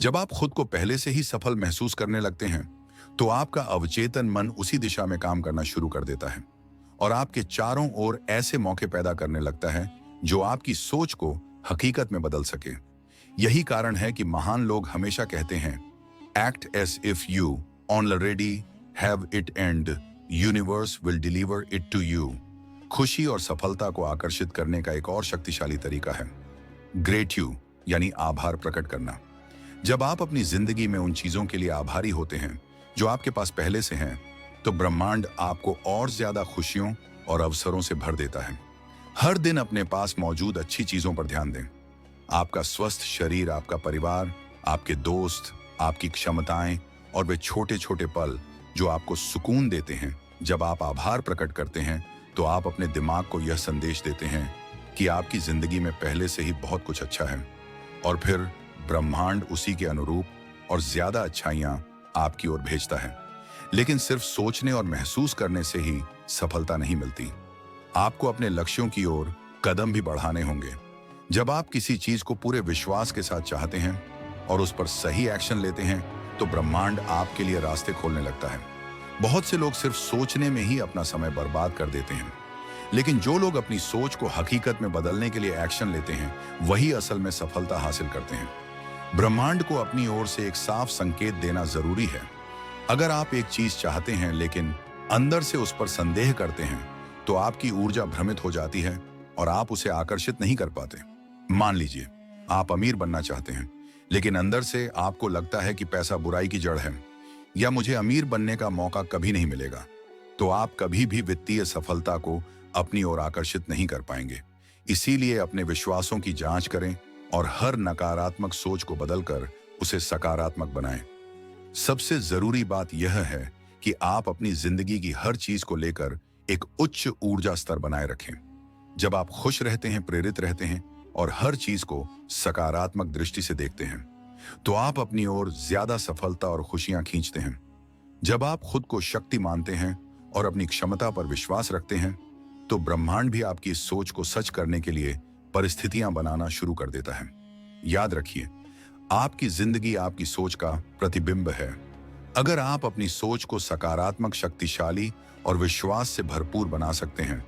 जब आप खुद को पहले से ही सफल महसूस करने लगते हैं, तो आपका अवचेतन मन उसी दिशा में काम करना शुरू कर देता है और आपके चारों ओर ऐसे मौके पैदा करने लगता है जो आपकी सोच को हकीकत में बदल सके। यही कारण है कि महान लोग हमेशा कहते हैं, act as if you already have it and universe will deliver it to you. खुशी और सफलता को आकर्षित करने का एक और शक्तिशाली तरीका है ग्रेट्यू, यानी आभार प्रकट करना। जब आप अपनी जिंदगी में उन चीजों के लिए आभारी होते हैं जो आपके पास पहले से हैं, तो ब्रह्मांड आपको और ज्यादा खुशियों और अवसरों से भर देता है। हर दिन अपने पास मौजूद अच्छी चीजों पर ध्यान दें। आपका स्वस्थ शरीर, आपका परिवार, आपके दोस्त, आपकी क्षमताएं और वे छोटे छोटे पल जो आपको सुकून देते हैं। जब आप आभार प्रकट करते हैं, तो आप अपने दिमाग को यह संदेश देते हैं कि आपकी जिंदगी में पहले से ही बहुत कुछ अच्छा है, और फिर ब्रह्मांड उसी के अनुरूप और ज्यादा अच्छाइयां आपकी ओर भेजता है। लेकिन सिर्फ सोचने और महसूस करने से ही सफलता नहीं मिलती। आपको अपने लक्ष्यों की ओर कदम भी बढ़ाने होंगे। जब आप किसी चीज को पूरे विश्वास के साथ चाहते हैं और उस पर सही एक्शन लेते हैं, तो ब्रह्मांड आपके लिए रास्ते खोलने लगता है। बहुत से लोग सिर्फ सोचने में ही अपना समय बर्बाद कर देते हैं, लेकिन जो लोग अपनी सोच को हकीकत में बदलने के लिए एक्शन लेते हैं, वही असल में सफलता हासिल करते हैं। ब्रह्मांड को अपनी ओर से एक साफ संकेत देना जरूरी है। अगर आप एक चीज चाहते हैं लेकिन अंदर से उस पर संदेह करते हैं, तो आपकी ऊर्जा भ्रमित हो जाती है और आप उसे आकर्षित नहीं कर पाते। मान लीजिए आप अमीर बनना चाहते हैं, लेकिन अंदर से आपको लगता है कि पैसा बुराई की जड़ है, या मुझे अमीर बनने का मौका कभी नहीं मिलेगा, तो आप कभी भी वित्तीय सफलता को अपनी ओर आकर्षित नहीं कर पाएंगे। इसीलिए अपने विश्वासों की जांच करें और हर नकारात्मक सोच को बदलकर उसे सकारात्मक बनाएं। सबसे जरूरी बात यह है कि आप अपनी जिंदगी की हर चीज को लेकर एक उच्च ऊर्जा स्तर बनाए रखें। जब आप खुश रहते हैं, प्रेरित रहते हैं और हर चीज को सकारात्मक दृष्टि से देखते हैं, तो आप अपनी ओर ज्यादा सफलता और खुशियां खींचते हैं। जब आप खुद को शक्ति मानते हैं और अपनी क्षमता पर विश्वास रखते हैं, तो ब्रह्मांड भी आपकी इस सोच को सच करने के लिए परिस्थितियां बनाना शुरू कर देता है। याद रखिए, आपकी जिंदगी आपकी सोच का प्रतिबिंब है। अगर आप अपनी सोच को सकारात्मक, शक्तिशाली और विश्वास से भरपूर बना सकते हैं,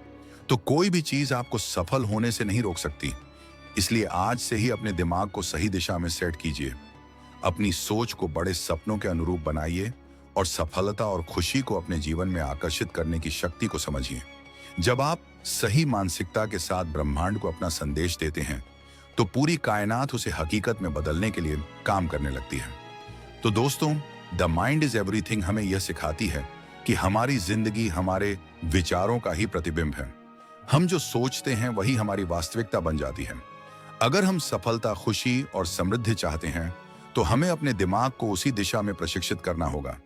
तो कोई भी चीज आपको सफल होने से नहीं रोक सकती। इसलिए आज से ही अपने दिमाग को सही दिशा में सेट कीजिए। अपनी सोच को बड़े सपनों के अनुरूप बनाइए और सफलता और खुशी को अपने जीवन में आकर्षित करने की शक्ति को समझिए। जब आप सही मानसिकता के साथ ब्रह्मांड को अपना संदेश देते हैं, तो पूरी कायनात उसे हकीकत में बदलने के लिए काम करने लगती है। तो दोस्तों, द माइंड इज एवरीथिंग हमें यह सिखाती है कि हमारी जिंदगी हमारे विचारों का ही प्रतिबिंब है। हम जो सोचते हैं वही हमारी वास्तविकता बन जाती है। अगर हम सफलता, खुशी और समृद्धि चाहते हैं, तो हमें अपने दिमाग को उसी दिशा में प्रशिक्षित करना होगा।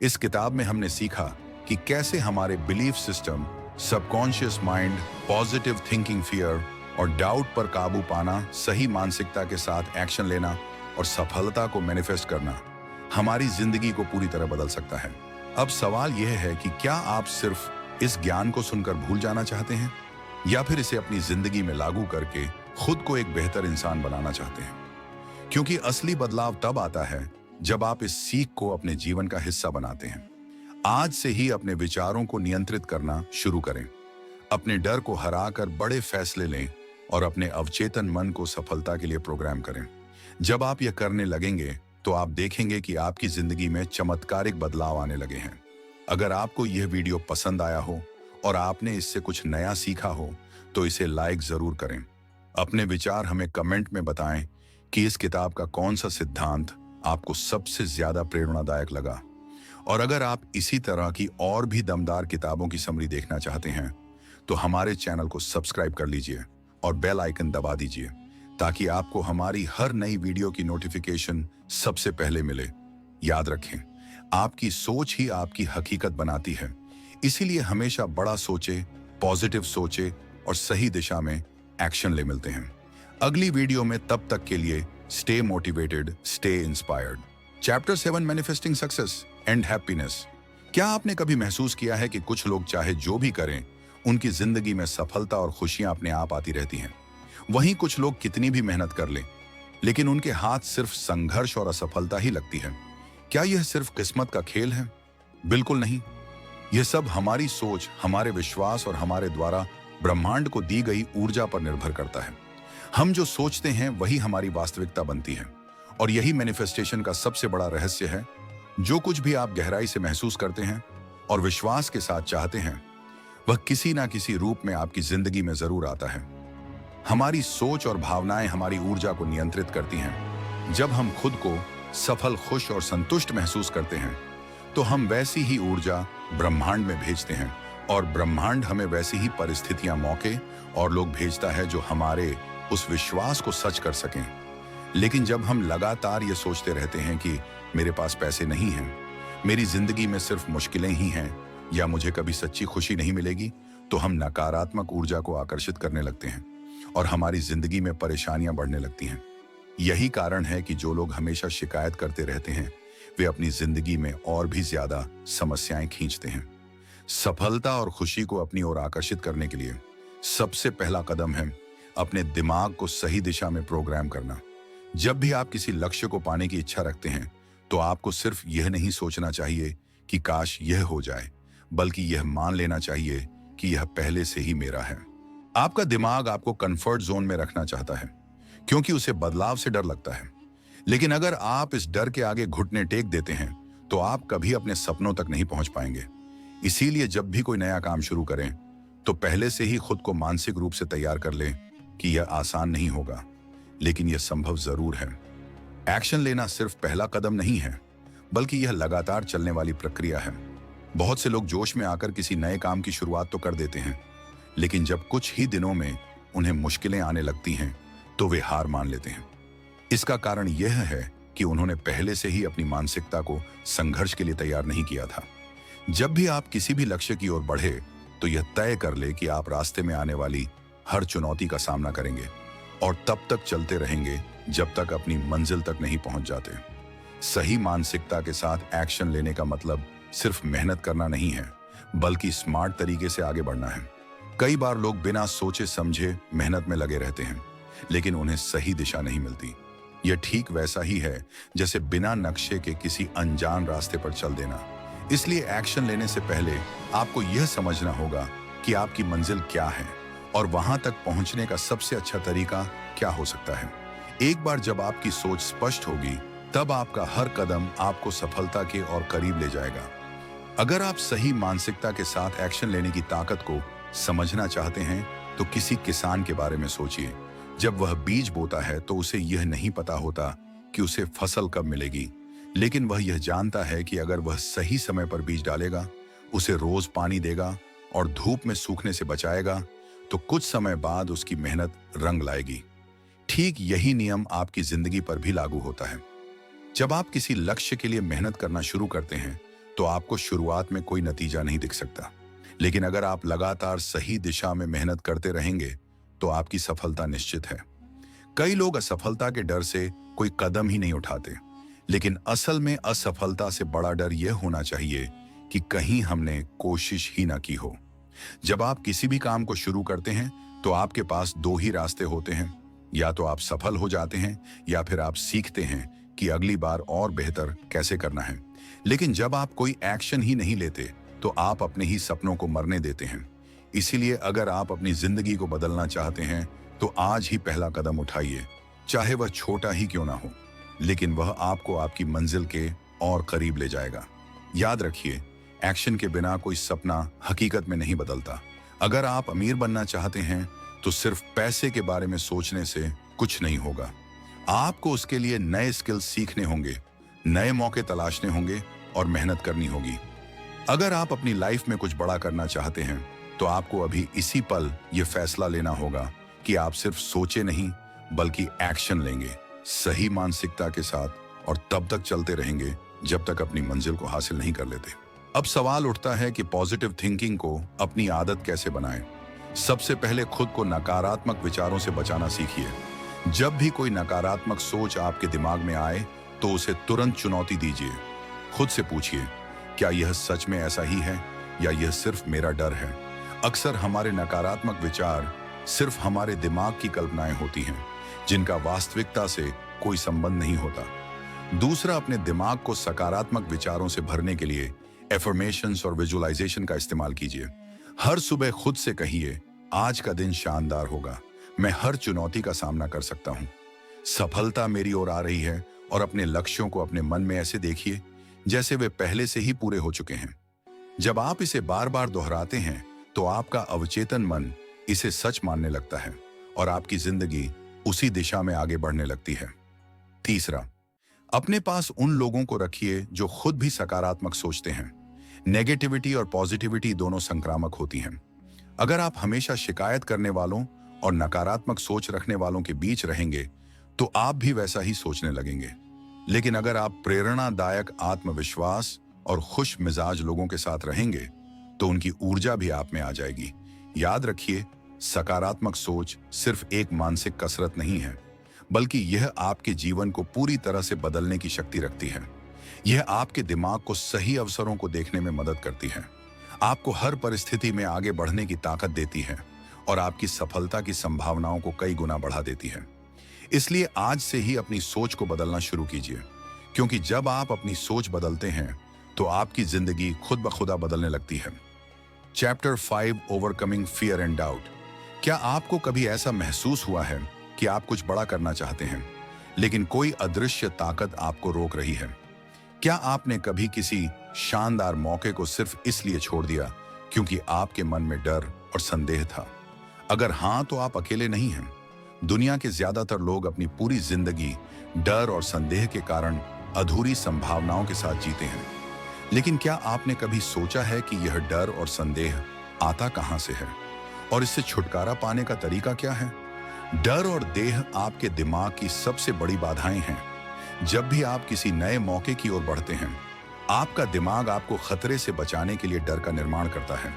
इस किताब में हमने सीखा कि कैसे हमारे belief system, subconscious mind, positive thinking, fear और डाउट पर काबू पाना, सही मानसिकता के साथ एक्शन लेना और सफलता को मैनिफेस्ट करना हमारी जिंदगी को पूरी तरह बदल सकता है। अब सवाल यह है कि क्या आप सिर्फ इस ज्ञान को सुनकर भूल जाना चाहते हैं, या फिर इसे अपनी जिंदगी में लागू करके खुद को एक बेहतर इंसान बनाना चाहते हैं? क्योंकि असली बदलाव तब आता है जब आप इस सीख को अपने जीवन का हिस्सा बनाते हैं। आज से ही अपने विचारों को नियंत्रित करना शुरू करें। अपने डर को हराकर बड़े फैसले लें और अपने अवचेतन मन को सफलता के लिए प्रोग्राम करें। जब आप यह करने लगेंगे, तो आप देखेंगे कि आपकी जिंदगी में चमत्कारिक बदलाव आने लगे हैं। अगर आपको यह वीडियो पसंद आया हो और आपने इससे कुछ नया सीखा हो, तो इसे लाइक जरूर करें। अपने विचार हमें कमेंट में बताएं कि इस किताब का कौन सा सिद्धांत आपको सबसे ज्यादा प्रेरणादायक लगा। और अगर आप इसी तरह की और भी दमदार किताबों की समरी देखना चाहते हैं, तो हमारे चैनल को सब्सक्राइब कर लीजिए और बेल आइकन दबा दीजिए, ताकि आपको हमारी हर नई वीडियो की नोटिफिकेशन सबसे पहले मिले। याद रखें, आपकी सोच ही आपकी हकीकत बनाती है। इसीलिए हमेशा बड़ा सोचे, पॉजिटिव सोचे और सही दिशा में एक्शन ले मिलते हैं। अगली वीडियो में तब तक के लिए stay motivated, stay inspired. Chapter 7, manifesting success and happiness. क्या आपने कभी महसूस किया है कि कुछ लोग चाहे जो भी करें, उनकी जिंदगी में सफलता और खुशियां अपने आप आती रहती हैं? वहीं कुछ लोग कितनी भी मेहनत कर लें, लेकिन उनके हाथ सिर्फ संघर्ष और असफलता ही लगती है। क्या यह सिर्फ किस्मत का खेल है? बिल्कुल नहीं। यह सब हमारी सोच, हमारे विश्वास और हमारे द्वारा ब्रह्मांड को दी गई ऊर्जा पर निर्भर करता है। हम जो सोचते हैं वही हमारी वास्तविकता बनती है, और यही मैनिफेस्टेशन का सबसे बड़ा रहस्य है। जो कुछ भी आप गहराई से महसूस करते हैं और विश्वास के साथ चाहते हैं, वह किसी ना किसी रूप में आपकी जिंदगी में जरूर आता है। हमारी सोच और भावनाएं हमारी ऊर्जा को नियंत्रित करती हैं। जब हम खुद को सफल, खुश और संतुष्ट महसूस करते हैं, तो हम वैसी ही ऊर्जा ब्रह्मांड में भेजते हैं, और ब्रह्मांड हमें वैसी ही परिस्थितियां, मौके और लोग भेजता है जो हमारे उस विश्वास को सच कर सकें। लेकिन जब हम लगातार ये सोचते रहते हैं कि मेरे पास पैसे नहीं हैं, मेरी जिंदगी में सिर्फ मुश्किलें ही हैं, या मुझे कभी सच्ची खुशी नहीं मिलेगी, तो हम नकारात्मक ऊर्जा को आकर्षित करने लगते हैं और हमारी जिंदगी में परेशानियां बढ़ने लगती हैं। यही कारण है कि जो लोग हमेशा शिकायत करते रहते हैं, वे अपनी जिंदगी में और भी ज्यादा समस्याएं खींचते हैं। सफलता और खुशी को अपनी ओर आकर्षित करने के लिए सबसे पहला कदम है अपने दिमाग को सही दिशा में प्रोग्राम करना। जब भी आप किसी लक्ष्य को पाने की इच्छा रखते हैं, तो आपको सिर्फ यह नहीं सोचना चाहिए कि काश यह हो जाए, बल्कि यह मान लेना चाहिए कि यह पहले से ही मेरा है। आपका दिमाग आपको कंफर्ट जोन में रखना चाहता है, क्योंकि उसे बदलाव से डर लगता है। लेकिन अगर आप इस डर के आगे घुटने टेक देते हैं, तो आप कभी अपने सपनों तक नहीं पहुंच पाएंगे। इसीलिए जब भी कोई नया काम शुरू करें, तो पहले से ही खुद को मानसिक रूप से तैयार कर लें कि यह आसान नहीं होगा, लेकिन यह संभव जरूर है। एक्शन लेना सिर्फ पहला कदम नहीं है, बल्कि यह लगातार चलने वाली प्रक्रिया है। बहुत से लोग जोश में आकर किसी नए काम की शुरुआत तो कर देते हैं, लेकिन जब कुछ ही दिनों में उन्हें मुश्किलें आने लगती हैं, तो वे हार मान लेते हैं। इसका कारण यह है कि उन्होंने पहले से ही अपनी मानसिकता को संघर्ष के लिए तैयार नहीं किया था। जब भी आप किसी भी लक्ष्य की ओर बढ़े, तो यह तय कर ले कि आप रास्ते में आने वाली हर चुनौती का सामना करेंगे, और तब तक चलते रहेंगे जब तक अपनी मंजिल तक नहीं पहुंच जाते। सही मानसिकता के साथ एक्शन लेने का मतलब सिर्फ मेहनत करना नहीं है, बल्कि स्मार्ट तरीके से आगे बढ़ना है। कई बार लोग बिना सोचे समझे मेहनत में लगे रहते हैं, लेकिन उन्हें सही दिशा नहीं मिलती। यह ठीक वैसा ही है जैसे बिना नक्शे के किसी अनजान रास्ते पर चल देना। इसलिए एक्शन लेने से पहले आपको यह समझना होगा कि आपकी मंजिल क्या है और वहां तक पहुंचने का सबसे अच्छा तरीका क्या हो सकता है। एक बार जब आपकी सोच स्पष्ट होगी, तब आपका हर कदम आपको सफलता के और करीब ले जाएगा। अगर आप सही मानसिकता के साथ एक्शन लेने की ताकत को समझना चाहते हैं, तो किसी किसान के बारे में सोचिए। जब वह बीज बोता है, तो उसे यह नहीं पता होता कि उसे फसल कब मिलेगी, लेकिन वह यह जानता है कि अगर वह सही समय पर बीज डालेगा, उसे रोज पानी देगा और धूप में सूखने से बचाएगा, तो कुछ समय बाद उसकी मेहनत रंग लाएगी। ठीक यही नियम आपकी जिंदगी पर भी लागू होता है। जब आप किसी लक्ष्य के लिए मेहनत करना शुरू करते हैं, तो आपको शुरुआत में कोई नतीजा नहीं दिख सकता, लेकिन अगर आप लगातार सही दिशा में मेहनत करते रहेंगे, तो आपकी सफलता निश्चित है। कई लोग असफलता के डर से कोई कदम ही नहीं उठाते, लेकिन असल में असफलता से बड़ा डर यह होना चाहिए कि कहीं हमने कोशिश ही ना की हो। जब आप किसी भी काम को शुरू करते हैं, तो आपके पास दो ही रास्ते होते हैं। या तो आप सफल हो जाते हैं, या फिर आप सीखते हैं कि अगली बार और बेहतर कैसे करना है। लेकिन जब आप कोई एक्शन ही नहीं लेते, तो आप अपने ही सपनों को मरने देते हैं। इसीलिए अगर आप अपनी जिंदगी को बदलना चाहते हैं, तो आज ही पहला कदम उठाइए, चाहे वह छोटा ही क्यों ना हो, लेकिन वह आपको आपकी मंजिल के और करीब ले जाएगा। याद रखिए, एक्शन के बिना कोई सपना हकीकत में नहीं बदलता। अगर आप अमीर बनना चाहते हैं, तो सिर्फ पैसे के बारे में सोचने से कुछ नहीं होगा। आपको उसके लिए नए स्किल्स सीखने होंगे, नए मौके तलाशने होंगे और मेहनत करनी होगी। अगर आप अपनी लाइफ में कुछ बड़ा करना चाहते हैं, तो आपको अभी इसी पल यह फैसला लेना होगा कि आप सिर्फ सोचे नहीं, बल्कि एक्शन लेंगे सही मानसिकता के साथ, और तब तक चलते रहेंगे जब तक अपनी मंजिल को हासिल नहीं कर लेते। अब सवाल उठता है कि पॉजिटिव थिंकिंग को अपनी आदत कैसे बनाएं। सबसे पहले खुद को नकारात्मक विचारों से बचाना सीखिए। जब भी कोई नकारात्मक सोच आपके दिमाग में आए, तो उसे तुरंत चुनौती दीजिए। खुद से पूछिए, क्या यह सच में ऐसा ही है, या यह सिर्फ मेरा डर है? अक्सर हमारे नकारात्मक विचार सिर्फ हमारे दिमाग की कल्पनाएं होती हैं, जिनका वास्तविकता से कोई संबंध नहीं होता। दूसरा, अपने दिमाग को सकारात्मक विचारों से भरने के लिए एफर्मेशंस और विजुअलाइजेशन का इस्तेमाल कीजिए। हर सुबह खुद से कहिए, आज का दिन शानदार होगा, मैं हर चुनौती का सामना कर सकता हूँ, सफलता मेरी ओर आ रही है। और अपने लक्ष्यों को अपने मन में ऐसे देखिए जैसे वे पहले से ही पूरे हो चुके हैं। जब आप इसे बार बार दोहराते हैं तो आपका अवचेतन मन इसे सच मानने लगता है और आपकी जिंदगी उसी दिशा में आगे बढ़ने लगती है। तीसरा, अपने पास उन लोगों को रखिए जो खुद भी सकारात्मक सोचते हैं। नेगेटिविटी और पॉजिटिविटी दोनों संक्रामक होती हैं। अगर आप हमेशा शिकायत करने वालों और नकारात्मक सोच रखने वालों के बीच रहेंगे तो आप भी वैसा ही सोचने लगेंगे। लेकिन अगर आप प्रेरणादायक, आत्मविश्वास और खुश मिजाज लोगों के साथ रहेंगे तो उनकी ऊर्जा भी आप में आ जाएगी। याद रखिए, सकारात्मक सोच सिर्फ एक मानसिक कसरत नहीं है, बल्कि यह आपके जीवन को पूरी तरह से बदलने की शक्ति रखती है। यह आपके दिमाग को सही अवसरों को देखने में मदद करती है, आपको हर परिस्थिति में आगे बढ़ने की ताकत देती है और आपकी सफलता की संभावनाओं को कई गुना बढ़ा देती है। इसलिए आज से ही अपनी सोच को बदलना शुरू कीजिए, क्योंकि जब आप अपनी सोच बदलते हैं तो आपकी जिंदगी खुद ब खुदा बदलने लगती है। Chapter 5, overcoming fear and doubt. क्या आपको कभी ऐसा महसूस हुआ है कि आप कुछ बड़ा करना चाहते हैं लेकिन कोई अदृश्य ताकत आपको रोक रही है? क्या आपने कभी किसी शानदार मौके को सिर्फ इसलिए छोड़ दिया क्योंकि आपके मन में डर और संदेह था? अगर हाँ, तो आप अकेले नहीं हैं। दुनिया के ज्यादातर लोग अपनी पूरी जिंदगी डर और संदेह के कारण अधूरी संभावनाओं के साथ जीते हैं। लेकिन क्या आपने कभी सोचा है कि यह डर और संदेह आता कहां से है और इससे छुटकारा पाने का तरीका क्या है? डर और देह आपके दिमाग की सबसे बड़ी बाधाएं हैं। जब भी आप किसी नए मौके की ओर बढ़ते हैं, आपका दिमाग आपको खतरे से बचाने के लिए डर का निर्माण करता है।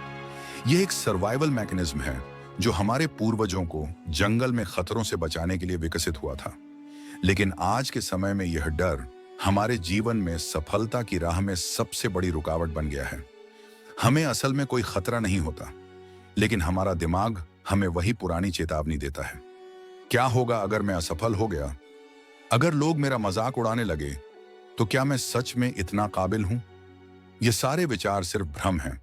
यह एक सर्वाइवल मैकेनिज्म है जो हमारे पूर्वजों को जंगल में खतरों से बचाने के लिए विकसित हुआ था। लेकिन आज के समय में यह डर हमारे जीवन में सफलता की राह में सबसे बड़ी रुकावट बन गया है। हमें असल में कोई खतरा नहीं होता, लेकिन हमारा दिमाग हमें वही पुरानी चेतावनी देता है। क्या होगा अगर मैं असफल हो गया? अगर लोग मेरा मजाक उड़ाने लगे तो क्या मैं सच में इतना काबिल हूं? ये सारे विचार सिर्फ भ्रम हैं,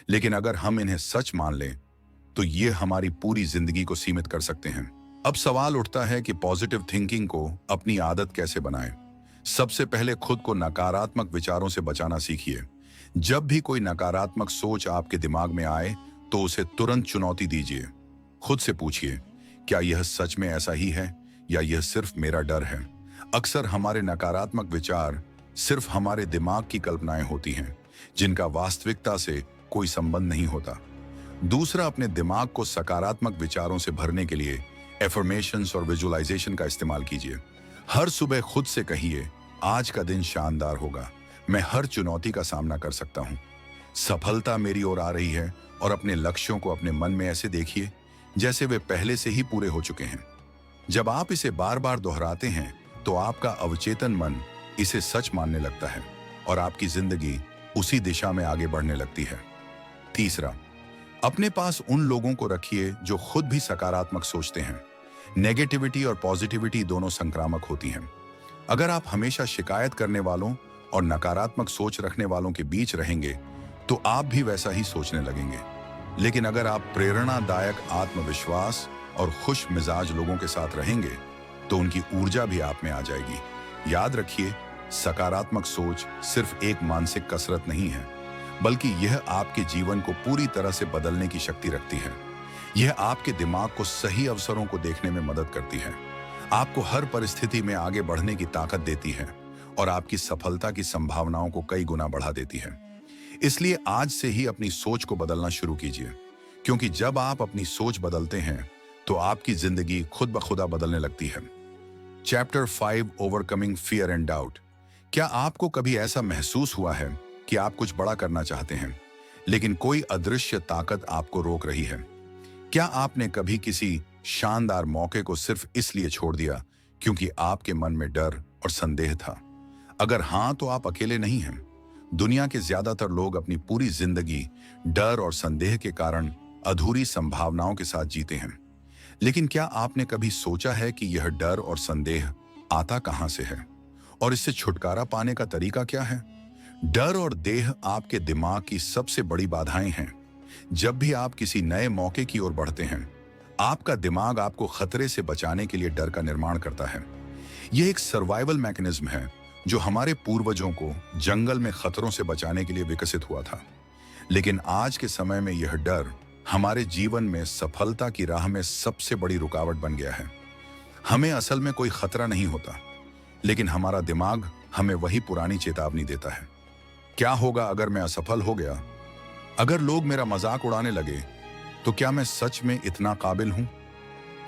लेकिन अगर हम इन्हें सच मान लें तो ये हमारी पूरी जिंदगी को सीमित कर सकते हैं। अब सवाल उठता है कि पॉजिटिव थिंकिंग को अपनी आदत कैसे बनाएं? सबसे पहले खुद को नकारात्मक विचारों से बचाना सीखिए। जब भी कोई नकारात्मक सोच आपके दिमाग में आए तो उसे तुरंत चुनौती दीजिए। खुद से पूछिए, क्या यह सच में ऐसा ही है या यह सिर्फ मेरा डर है? अक्सर हमारे नकारात्मक विचार सिर्फ हमारे दिमाग की कल्पनाएं होती हैं, जिनका वास्तविकता से कोई संबंध नहीं होता। दूसरा, अपने दिमाग को सकारात्मक विचारों से भरने के लिए एफर्मेशंस और विजुअलाइजेशन का इस्तेमाल कीजिए। हर सुबह खुद से कहिए, आज का दिन शानदार होगा, मैं हर चुनौती का सामना कर सकता हूँ, सफलता मेरी ओर आ रही है। और अपने लक्ष्यों को अपने मन में ऐसे देखिए जैसे वे पहले से ही पूरे हो चुके हैं। जब आप इसे बार बार दोहराते हैं तो आपका अवचेतन मन इसे सच मानने लगता है और आपकी जिंदगी उसी दिशा में आगे बढ़ने लगती है। तीसरा, अपने पास उन लोगों को रखिए जो खुद भी सकारात्मक सोचते हैं। नेगेटिविटी और पॉजिटिविटी दोनों संक्रामक होती हैं। अगर आप हमेशा शिकायत करने वालों और नकारात्मक सोच रखने वालों के बीच रहेंगे तो आप भी वैसा ही सोचने लगेंगे। लेकिन अगर आप प्रेरणादायक, आत्मविश्वास और खुश मिजाज लोगों के साथ रहेंगे तो उनकी ऊर्जा भी आप में आ जाएगी। याद रखिए, सकारात्मक सोच सिर्फ एक मानसिक कसरत नहीं है, बल्कि यह आपके जीवन को पूरी तरह से बदलने की शक्ति रखती है। यह आपके दिमाग को सही अवसरों को देखने में मदद करती है, आपको हर परिस्थिति में आगे बढ़ने की ताकत देती है और आपकी सफलता की संभावनाओं को कई गुना बढ़ा देती है। इसलिए आज से ही अपनी सोच को बदलना शुरू कीजिए, क्योंकि जब आप अपनी सोच बदलते हैं तो आपकी जिंदगी खुद ब खुदा बदलने लगती है। Chapter 5, overcoming fear and doubt. क्या आपको कभी ऐसा महसूस हुआ है कि आप कुछ बड़ा करना चाहते हैं लेकिन कोई अदृश्य ताकत आपको रोक रही है? क्या आपने कभी किसी शानदार मौके को सिर्फ इसलिए छोड़ दिया क्योंकि आपके मन में डर और संदेह था? अगर हाँ, तो आप अकेले नहीं हैं। दुनिया के ज्यादातर लोग अपनी पूरी जिंदगी डर और संदेह के कारण अधूरी संभावनाओं के साथ जीते हैं। लेकिन क्या आपने कभी सोचा है कि यह डर और संदेह आता कहां से है और इससे छुटकारा पाने का तरीका क्या है। डर और देह आपके दिमाग की सबसे बड़ी बाधाएं हैं। जब भी आप किसी नए मौके की ओर बढ़ते हैं, आपका दिमाग आपको खतरे से बचाने के लिए डर का निर्माण करता है। यह एक सर्वाइवल मैकेनिज्म है जो हमारे पूर्वजों को जंगल में खतरों से बचाने के लिए विकसित हुआ था। लेकिन आज के समय में यह डर हमारे जीवन में सफलता की राह में सबसे बड़ी रुकावट बन गया है। हमें असल में कोई खतरा नहीं होता, लेकिन हमारा दिमाग हमें वही पुरानी चेतावनी देता है। क्या होगा अगर मैं असफल हो गया? अगर लोग मेरा मजाक उड़ाने लगे, तो क्या मैं सच में इतना काबिल हूं?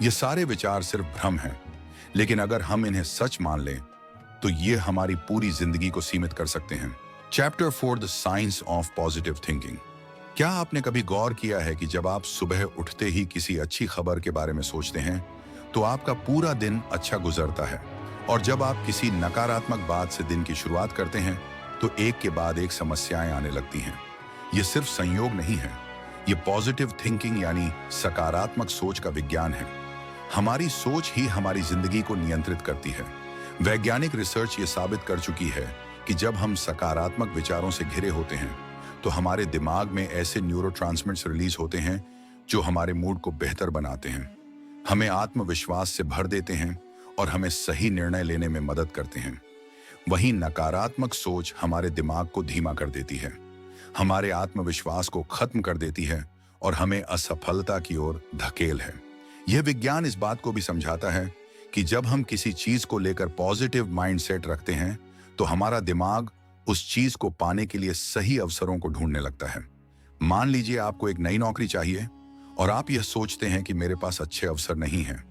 ये सारे विचार सिर्फ भ्रम हैं, लेकिन अगर हम इन्हें सच मान लें, तो ये हमारी पूरी जिंदगी को सीमित कर सकते हैं। Chapter 4 the science of positive thinking. क्या आपने कभी गौर किया है कि जब आप सुबह उठते ही किसी अच्छी खबर के बारे में सोचते हैं, तो आपका पूरा दिन अच्छा गुजरता है, और जब आप किसी नकारात्मक बात से दिन की शुरुआत करते हैं, तो एक के बाद एक समस्याएं आने लगती हैं। ये सिर्फ संयोग नहीं है, ये पॉजिटिव थिंकिंग यानी सकारात्मक सोच का विज्ञान है। हमारी सोच ही हमारी जिंदगी को नियंत्रित करती है। वैज्ञानिक रिसर्च ये साबित कर चुकी है कि जब हम सकारात्मक विचारों से घिरे होते हैं, तो हमारे दिमाग में ऐसे न्यूरोट्रांसमिटर्स रिलीज होते हैं जो हमारे मूड को बेहतर बनाते हैं, हमें आत्मविश्वास से भर देते हैं और हमें सही निर्णय लेने में मदद करते हैं। वहीं नकारात्मक सोच हमारे दिमाग को धीमा कर देती है, हमारे आत्मविश्वास को खत्म कर देती है और हमें असफलता की ओर धकेल है। यह विज्ञान इस बात को भी समझाता है कि जब हम किसी चीज को लेकर पॉजिटिव माइंडसेट रखते हैं, तो हमारा दिमाग उस चीज को पाने के लिए सही अवसरों को ढूंढने लगता है। मान लीजिए आपको एक नई नौकरी चाहिए और आप यह सोचते हैं कि मेरे पास अच्छे अवसर नहीं हैं,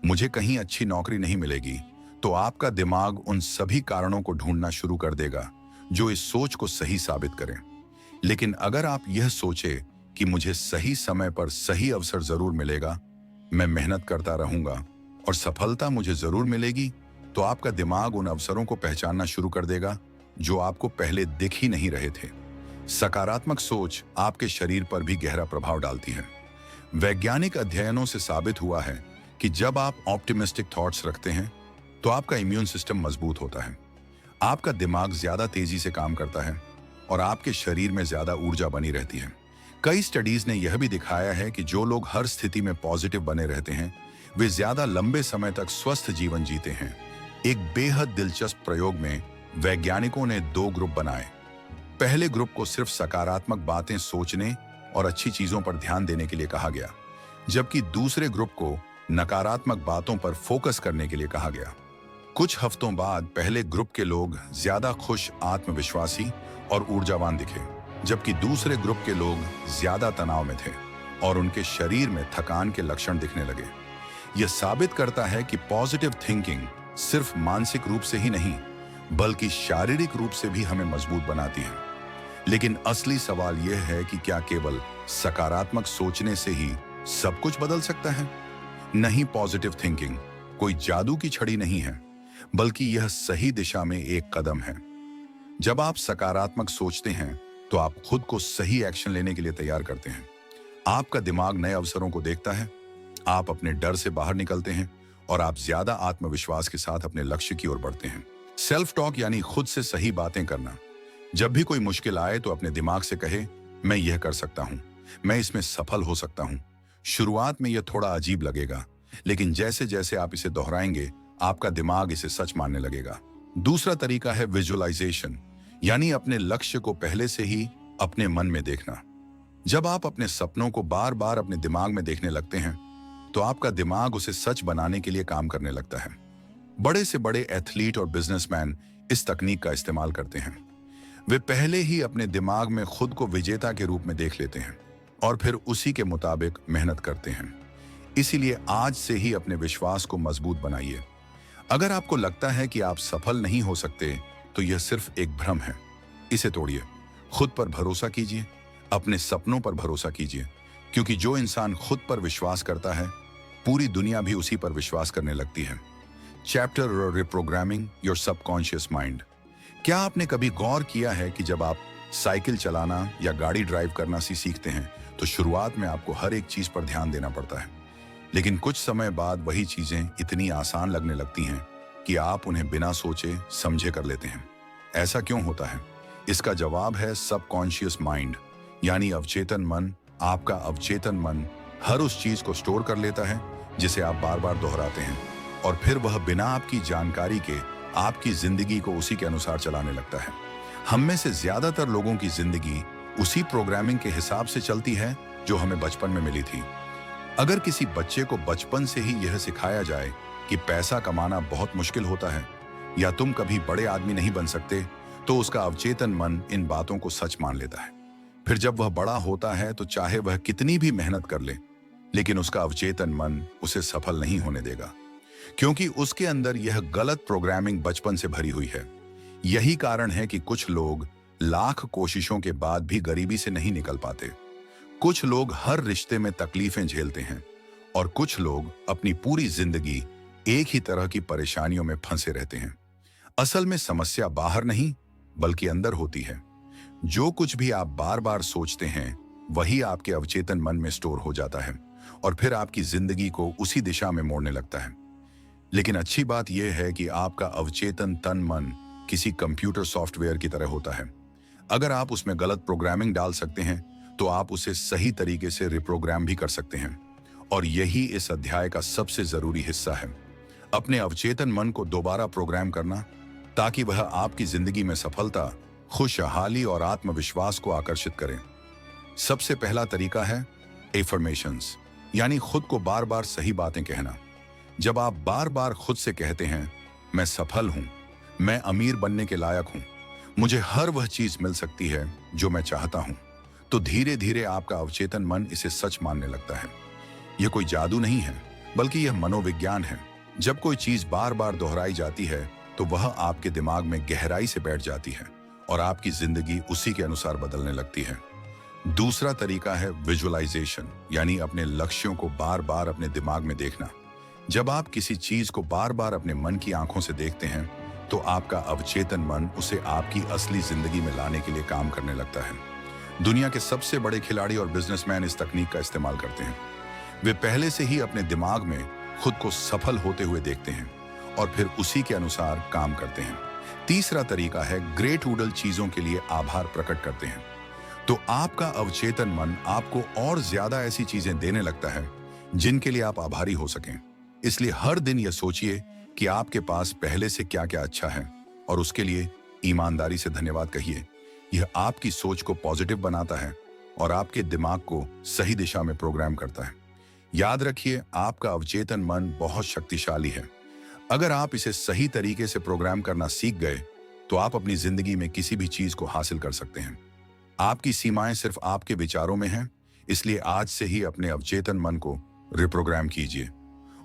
मुझे कहीं अच्छी नौकरी नहीं मिलेगी, तो आपका दिमाग उन सभी कारणों को ढूंढना शुरू कर देगा जो इस सोच को सही साबित करें। लेकिन अगर आप यह सोचे कि मुझे सही समय पर सही अवसर जरूर मिलेगा, मैं मेहनत करता रहूंगा और सफलता मुझे जरूर मिलेगी, तो आपका दिमाग उन अवसरों को पहचानना शुरू कर देगा जो आपको पहले दिख ही नहीं रहे थे। सकारात्मक सोच आपके शरीर पर भी गहरा प्रभाव डालती है। वैज्ञानिक अध्ययनों से साबित हुआ है कि जब आप ऑप्टिमिस्टिक थॉट्स रखते हैं, तो आपका इम्यून सिस्टम मजबूत होता है, आपका दिमाग ज्यादा तेजी से काम करता है और आपके शरीर में ज्यादा ऊर्जा बनी रहती है। कई स्टडीज ने यह भी दिखाया है कि जो लोग हर स्थिति में पॉजिटिव बने रहते हैं, वे ज्यादा लंबे समय तक स्वस्थ जीवन जीते हैं। एक बेहद दिलचस्प प्रयोग में वैज्ञानिकों ने 2 ग्रुप बनाए। पहले ग्रुप को सिर्फ सकारात्मक बातें सोचने और अच्छी चीजों पर ध्यान देने के लिए कहा गया, जबकि दूसरे ग्रुप को नकारात्मक बातों पर फोकस करने के लिए कहा गया। कुछ हफ्तों बाद पहले ग्रुप के लोग ज्यादा खुश, आत्मविश्वासी और ऊर्जावान दिखे, जबकि दूसरे ग्रुप के लोग ज्यादा तनाव में थे और उनके शरीर में थकान के लक्षण दिखने लगे। यह साबित करता है कि पॉजिटिव थिंकिंग सिर्फ मानसिक रूप से ही नहीं, बल्कि शारीरिक रूप से भी हमें मजबूत बनाती है। लेकिन असली सवाल यह है कि क्या केवल सकारात्मक सोचने से ही सब कुछ बदल सकता है? नहीं, पॉजिटिव थिंकिंग कोई जादू की छड़ी नहीं है, बल्कि यह सही दिशा में एक कदम है। जब आप सकारात्मक सोचते हैं, तो आप खुद को सही एक्शन लेने के लिए तैयार करते हैं। आपका दिमाग नए अवसरों को देखता है, आप अपने डर से बाहर निकलते हैं और आप ज्यादा आत्मविश्वास के साथ अपने लक्ष्य की ओर बढ़ते हैं। सेल्फ टॉक यानी खुद से सही बातें करना। जब भी कोई मुश्किल आए, तो अपने दिमाग से कहे, मैं यह कर सकता हूं, मैं इसमें सफल हो सकता हूं। शुरुआत में यह थोड़ा अजीब लगेगा, लेकिन जैसे जैसे आप इसे दोहराएंगे, आपका दिमाग इसे सच मानने लगेगा। दूसरा तरीका है विजुअलाइजेशन, यानी अपने लक्ष्य को पहले से ही अपने मन में देखना। जब आप अपने सपनों को बार बार अपने दिमाग में देखने लगते हैं, तो आपका दिमाग उसे सच बनाने के लिए काम करने लगता है। बड़े से बड़े एथलीट और बिजनेसमैन इस तकनीक का इस्तेमाल करते हैं। वे पहले ही अपने दिमाग में खुद को विजेता के रूप में देख लेते हैं और फिर उसी के मुताबिक मेहनत करते हैं। इसीलिए आज से ही अपने विश्वास को मजबूत बनाइए। अगर आपको लगता है कि आप सफल नहीं हो सकते, तो यह सिर्फ एक भ्रम है। इसे तोड़िए, खुद पर भरोसा कीजिए, अपने सपनों पर भरोसा कीजिए, क्योंकि जो इंसान खुद पर विश्वास करता है, पूरी दुनिया भी उसी पर विश्वास करने लगती है। Chapter reprogramming your subconscious mind. क्या आपने कभी गौर किया है कि जब आप साइकिल चलाना या गाड़ी ड्राइव करना सीखते हैं, तो शुरुआत में आपको हर एक चीज पर ध्यान देना पड़ता है, लेकिन कुछ समय बाद वही चीजें इतनी आसान लगने लगती हैं कि आप उन्हें बिना सोचे समझे कर लेते हैं। ऐसा क्यों होता है? इसका जवाब है सबकॉन्शियस माइंड, यानी अवचेतन मन। आपका अवचेतन मन हर उस चीज को स्टोर कर लेता है जिसे आप बार बार दोहराते हैं, और फिर वह बिना आपकी जानकारी के आपकी जिंदगी को उसी के अनुसार चलाने लगता है। हम में से ज्यादातर लोगों की जिंदगी उसी प्रोग्रामिंग के हिसाब से चलती है जो हमें बचपन में मिली थी। अगर किसी बच्चे को बचपन से ही यह सिखाया जाए कि पैसा कमाना बहुत मुश्किल होता है या तुम कभी बड़े आदमी नहीं बन सकते, तो उसका अवचेतन मन इन बातों को सच मान लेता है। फिर जब वह बड़ा होता है तो चाहे वह कितनी भी मेहनत कर ले, लेकिन उसका अवचेतन मन उसे सफल नहीं होने देगा, क्योंकि उसके अंदर यह गलत प्रोग्रामिंग बचपन से भरी हुई है। यही कारण है कि कुछ लोग लाख कोशिशों के बाद भी गरीबी से नहीं निकल पाते। कुछ लोग हर रिश्ते में तकलीफें झेलते हैं और कुछ लोग अपनी पूरी जिंदगी एक ही तरह की परेशानियों में फंसे रहते हैं। असल में समस्या बाहर नहीं बल्कि अंदर होती है। जो कुछ भी आप बार बार सोचते हैं वही आपके अवचेतन मन में स्टोर हो जाता है और फिर आपकी जिंदगी को उसी दिशा में मोड़ने लगता है। लेकिन अच्छी बात यह है कि आपका अवचेतन तन मन किसी कंप्यूटर सॉफ्टवेयर की तरह होता है। अगर आप उसमें गलत प्रोग्रामिंग डाल सकते हैं तो आप उसे सही तरीके से रिप्रोग्राम भी कर सकते हैं, और यही इस अध्याय का सबसे जरूरी हिस्सा है। अपने अवचेतन मन को दोबारा प्रोग्राम करना ताकि वह आपकी जिंदगी में सफलता, खुशहाली और आत्मविश्वास को आकर्षित करे। सबसे पहला तरीका है एफर्मेशंस, यानी खुद को बार बार सही बातें कहना। जब आप बार बार खुद से कहते हैं, मैं सफल हूं, मैं अमीर बनने के लायक हूं, मुझे हर वह चीज मिल सकती है जो मैं चाहता हूं, तो धीरे धीरे आपका अवचेतन मन इसे सच मानने लगता है। यह कोई जादू नहीं है, बल्कि यह मनोविज्ञान है। जब कोई चीज बार बार दोहराई जाती है तो वह आपके दिमाग में गहराई से बैठ जाती है और आपकी जिंदगी उसी के अनुसार बदलने लगती है। दूसरा तरीका है विजुअलाइजेशन, यानी अपने लक्ष्यों को बार बार अपने दिमाग में देखना। जब आप किसी चीज को बार बार अपने मन की आंखों से देखते हैं तो आपका अवचेतन मन उसे आपकी असली जिंदगी में लाने के लिए काम करने लगता है। दुनिया के सबसे बड़े खिलाड़ी और बिजनेसमैन इस तकनीक का इस्तेमाल करते हैं। वे पहले से ही अपने दिमाग में खुद को सफल होते हुए देखते हैं और फिर उसी के अनुसार काम करते हैं। तीसरा तरीका है ग्रेट वुडल चीजों के लिए आभार प्रकट करते हैं। तो आपका अवचेतन मन आपको और ज्यादा ऐसी चीजें देने लगता है जिनके लिए आप आभारी हो सकें। इसलिए हर दिन यह सोचिए कि आपके पास पहले से क्या क्या अच्छा है और उसके लिए ईमानदारी से धन्यवाद कहिए। यह आपकी सोच को पॉजिटिव बनाता है और आपके दिमाग को सही दिशा में प्रोग्राम करता है। याद रखिए, आपका अवचेतन मन बहुत शक्तिशाली है। अगर आप इसे सही तरीके से प्रोग्राम करना सीख गए तो आप अपनी जिंदगी में किसी भी चीज को हासिल कर सकते हैं। आपकी सीमाएं सिर्फ आपके विचारों में हैं, इसलिए आज से ही अपने अवचेतन मन को रिप्रोग्राम कीजिए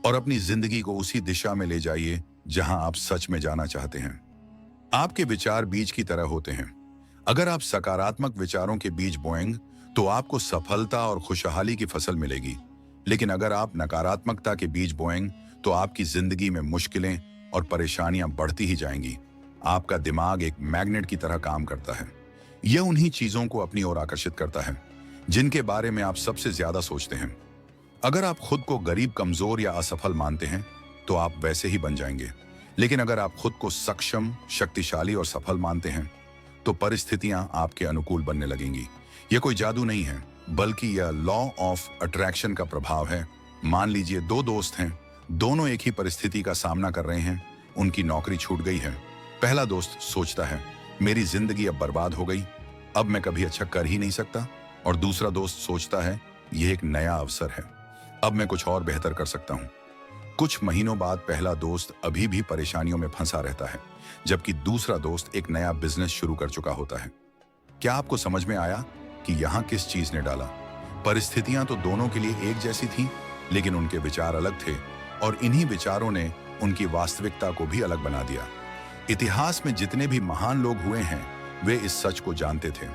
और अपनी जिंदगी को उसी दिशा में ले जाइए जहां आप सच में जाना चाहते हैं। आपके विचार बीज की तरह होते हैं। अगर आप सकारात्मक विचारों के बीज बोएंगे तो आपको सफलता और खुशहाली की फसल मिलेगी, लेकिन अगर आप नकारात्मकता के बीज बोएंगे तो आपकी जिंदगी में मुश्किलें और परेशानियां बढ़ती ही जाएंगी। आपका दिमाग एक मैग्नेट की तरह काम करता है। यह उन्हीं चीजों को अपनी ओर आकर्षित करता है जिनके बारे में आप सबसे ज्यादा सोचते हैं। अगर आप खुद को गरीब, कमजोर या असफल मानते हैं तो आप वैसे ही बन जाएंगे, लेकिन अगर आप खुद को सक्षम, शक्तिशाली और सफल मानते हैं तो परिस्थितियां आपके अनुकूल बनने लगेंगी। यह कोई जादू नहीं है, बल्कि यह लॉ ऑफ अट्रैक्शन का प्रभाव है। मान लीजिए दो दोस्त हैं, दोनों एक ही परिस्थिति का सामना कर रहे हैं। उनकी नौकरी छूट गई है। पहला दोस्त सोचता है, मेरी जिंदगी अब बर्बाद हो गई, अब मैं कभी अच्छा कर ही नहीं सकता। और दूसरा दोस्त सोचता है, यह एक नया अवसर है, अब मैं कुछ और बेहतर कर सकता हूं। कुछ महीनों बाद पहला दोस्त अभी भी परेशानियों में फंसा रहता है, जबकि दूसरा दोस्त एक नया बिजनेस शुरू कर चुका होता है। क्या आपको समझ में आया कि यहां किस चीज ने डाला? परिस्थितियां तो दोनों के लिए एक जैसी थीं, लेकिन उनके विचार अलग थे और इन्हीं विचारों ने उनकी वास्तविकता को भी अलग बना दिया। इतिहास में जितने भी महान लोग हुए हैं वे इस सच को जानते थे।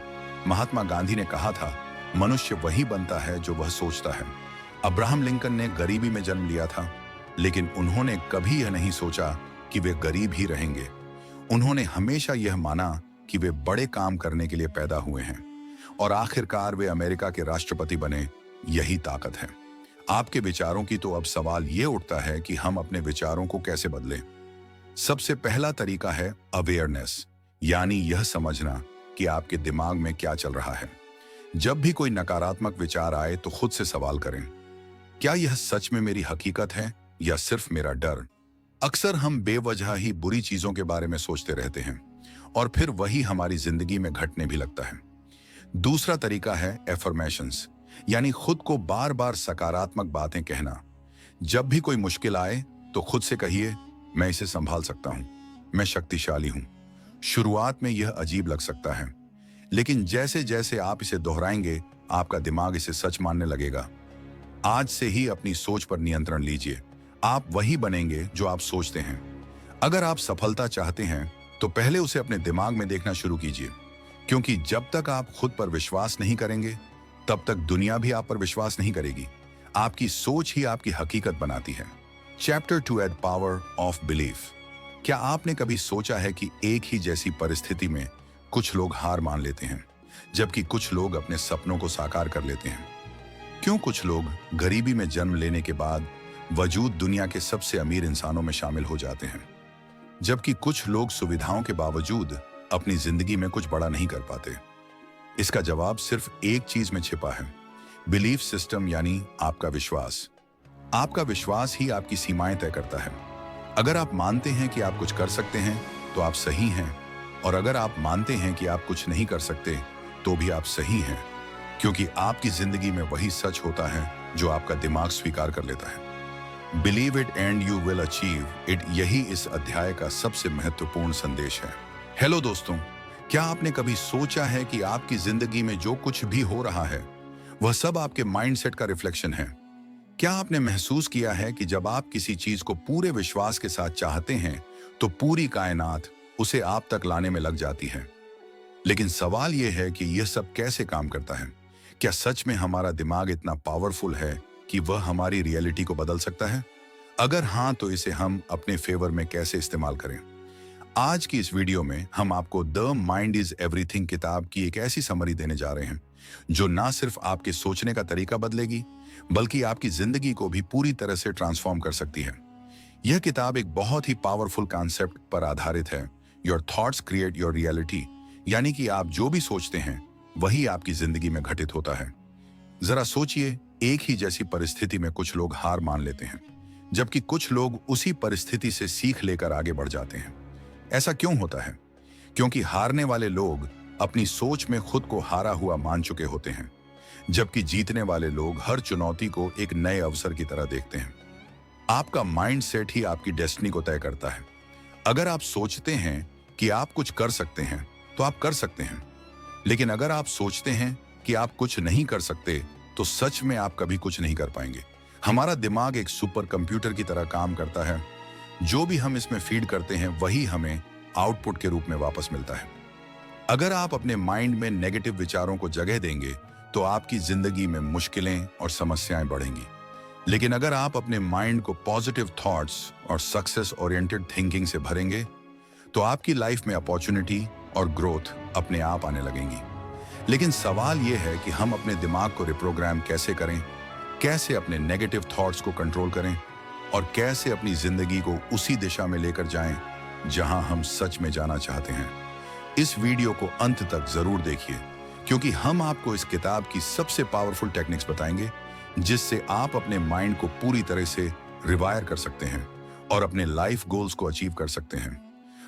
महात्मा गांधी ने कहा था, मनुष्य वही बनता है जो वह सोचता है। अब्राहम लिंकन ने गरीबी में जन्म लिया था, लेकिन उन्होंने कभी यह नहीं सोचा कि वे गरीब ही रहेंगे। उन्होंने हमेशा यह माना कि वे बड़े काम करने के लिए पैदा हुए हैं और आखिरकार वे अमेरिका के राष्ट्रपति बने। यही ताकत है आपके विचारों की। तो अब सवाल यह उठता है कि हम अपने विचारों को कैसे बदलें। सबसे पहला तरीका है अवेयरनेस, यानी यह समझना कि आपके दिमाग में क्या चल रहा है। जब भी कोई नकारात्मक विचार आए तो खुद से सवाल करें, क्या यह सच में मेरी हकीकत है या सिर्फ मेरा डर? अक्सर हम बेवजह ही बुरी चीजों के बारे में सोचते रहते हैं और फिर वही हमारी जिंदगी में घटने भी लगता है। दूसरा तरीका है एफर्मेशंस, यानी खुद को बार बार सकारात्मक बातें कहना। जब भी कोई मुश्किल आए तो खुद से कहिए, मैं इसे संभाल सकता हूं, मैं शक्तिशाली हूं। शुरुआत में यह अजीब लग सकता है, लेकिन जैसे जैसे आप इसे दोहराएंगे आपका दिमाग इसे सच मानने लगेगा। आज से ही अपनी सोच पर नियंत्रण लीजिए। आप वही बनेंगे जो आप सोचते हैं। अगर आप सफलता चाहते हैं तो पहले उसे अपने दिमाग में देखना शुरू कीजिए, क्योंकि जब तक आप खुद पर विश्वास नहीं करेंगे तब तक दुनिया भी आप पर विश्वास नहीं करेगी। आपकी सोच ही आपकी हकीकत बनाती है। चैप्टर 2 एड पावर ऑफ बिलीफ। क्या आपने कभी सोचा है कि एक ही जैसी परिस्थिति में कुछ लोग हार मान लेते हैं जबकि कुछ लोग अपने सपनों को साकार कर लेते हैं? क्यों कुछ लोग गरीबी में जन्म लेने के बाद वजूद दुनिया के सबसे अमीर इंसानों में शामिल हो जाते हैं, जबकि कुछ लोग सुविधाओं के बावजूद अपनी जिंदगी में कुछ बड़ा नहीं कर पाते? इसका जवाब सिर्फ एक चीज में छिपा है, बिलीफ सिस्टम, यानी आपका विश्वास। आपका विश्वास ही आपकी सीमाएं तय करता है। अगर आप मानते हैं कि आप कुछ कर सकते हैं तो आप सही हैं, और अगर आप मानते हैं कि आप कुछ नहीं कर सकते तो भी आप सही हैं, क्योंकि आपकी जिंदगी में वही सच होता है जो आपका दिमाग स्वीकार कर लेता है। Believe it and you will achieve it, यही इस अध्याय का सबसे महत्वपूर्ण संदेश है। हेलो दोस्तों, क्या आपने कभी सोचा है कि आपकी जिंदगी में जो कुछ भी हो रहा है वह सब आपके माइंडसेट का रिफ्लेक्शन है? क्या आपने महसूस किया है कि जब आप किसी चीज को पूरे विश्वास के साथ चाहते हैं तो पूरी कायनात उसे आप तक लाने में लग जाती है? लेकिन सवाल यह है कि यह सब कैसे काम करता है? क्या सच में हमारा दिमाग इतना पावरफुल है कि वह हमारी रियलिटी को बदल सकता है? अगर हाँ, तो इसे हम अपने फेवर में कैसे इस्तेमाल करें? आज की इस वीडियो में हम आपको द माइंड इज एवरीथिंग किताब की एक ऐसी समरी देने जा रहे हैं जो ना सिर्फ आपके सोचने का तरीका बदलेगी बल्कि आपकी जिंदगी को भी पूरी तरह से ट्रांसफॉर्म कर सकती है। यह किताब एक बहुत ही पावरफुल कॉन्सेप्ट पर आधारित है, your thoughts create your reality, यानी कि आप जो भी सोचते हैं वही आपकी जिंदगी में घटित होता है। जरा सोचिए, एक ही जैसी परिस्थिति में कुछ लोग हार मान लेते हैं जबकि कुछ लोग उसी परिस्थिति से सीख लेकर आगे बढ़ जाते हैं। ऐसा क्यों होता है? क्योंकि हारने वाले लोग अपनी सोच में खुद को हारा हुआ मान चुके होते हैं, जबकि जीतने वाले लोग हर चुनौती को एक नए अवसर की तरह देखते हैं। आपका माइंडसेट ही आपकी डेस्टिनी को तय करता है। अगर आप सोचते हैं कि आप कुछ कर सकते हैं तो आप कर सकते हैं, लेकिन अगर आप सोचते हैं कि आप कुछ नहीं कर सकते तो सच में आप कभी कुछ नहीं कर पाएंगे। हमारा दिमाग एक सुपर कंप्यूटर की तरह काम करता है। जो भी हम इसमें फीड करते हैं वही हमें आउटपुट के रूप में वापस मिलता है। अगर आप अपने माइंड में नेगेटिव विचारों को जगह देंगे तो आपकी जिंदगी में मुश्किलें और समस्याएं बढ़ेंगी, लेकिन अगर आप अपने माइंड को पॉजिटिव थॉट्स और सक्सेस ओरिएंटेड थिंकिंग से भरेंगे तो आपकी लाइफ में अपॉर्चुनिटी और ग्रोथ अपने आप आने लगेंगी। लेकिन सवाल यह है कि हम अपने दिमाग को रिप्रोग्राम कैसे करें, कैसे अपने नेगेटिव थॉट्स को कंट्रोल करें और कैसे अपनी जिंदगी को उसी दिशा में लेकर जाएं जहां हम सच में जाना चाहते हैं। इस वीडियो को अंत तक जरूर देखिए, क्योंकि हम आपको इस किताब की सबसे पावरफुल टेक्निक्स बताएंगे जिससे आप अपने माइंड को पूरी तरह से रिवायर कर सकते हैं और अपने लाइफ गोल्स को अचीव कर सकते हैं।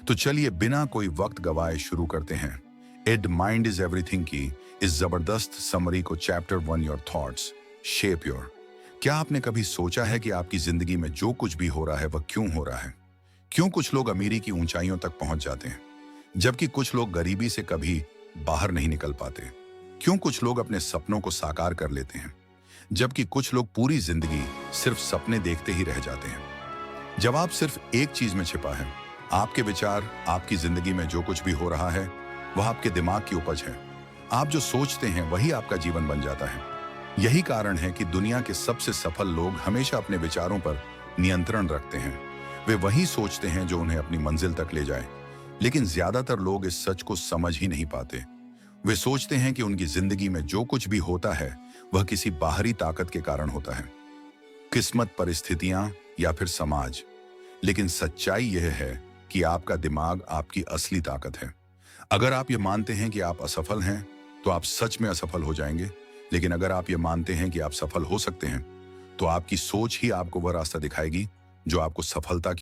तो चलिए बिना कोई वक्त गवाए शुरू करते हैं। एड माइंड इज एवरीथिंग की इस जबरदस्त समरी को chapter 1 your thoughts shape your. क्या आपने कभी सोचा है कि आपकी जिंदगी में जो कुछ भी हो रहा है वह क्यों हो रहा है? क्यों कुछ लोग अमीरी की ऊंचाइयों तक पहुंच जाते हैं जबकि कुछ लोग गरीबी से कभी बाहर नहीं निकल पाते? क्यों कुछ लोग अपने सपनों को साकार कर लेते हैं जबकि कुछ लोग पूरी जिंदगी सिर्फ सपने देखते ही रह जाते हैं? जवाब सिर्फ एक चीज में छिपा है, आपके विचार। आपकी जिंदगी में जो कुछ भी हो रहा है वह आपके दिमाग की उपज है। आप जो सोचते हैं वही आपका जीवन बन जाता है। यही कारण है कि दुनिया के सबसे सफल लोग हमेशा अपने विचारों पर नियंत्रण रखते हैं। वे वही सोचते हैं जो उन्हें अपनी मंजिल तक ले जाए। लेकिन ज्यादातर लोग इस सच को समझ ही नहीं पाते। वे सोचते हैं कि उनकी जिंदगी में जो कुछ भी होता है वह किसी बाहरी ताकत के कारण होता है, किस्मत, परिस्थितियां या फिर समाज। लेकिन सच्चाई यह है कि आपका दिमाग आपकी असली ताकत है। अगर आप ये मानते हैं कि आप असफल हैं, तो आप सच में असफल हो जाएंगे। लेकिन अगर आप ये मानते हैं कि आप सफल हो सकते हैं, तो आपकी सोच ही आपको वह रास्ता दिखाएगी जो आपको सफलता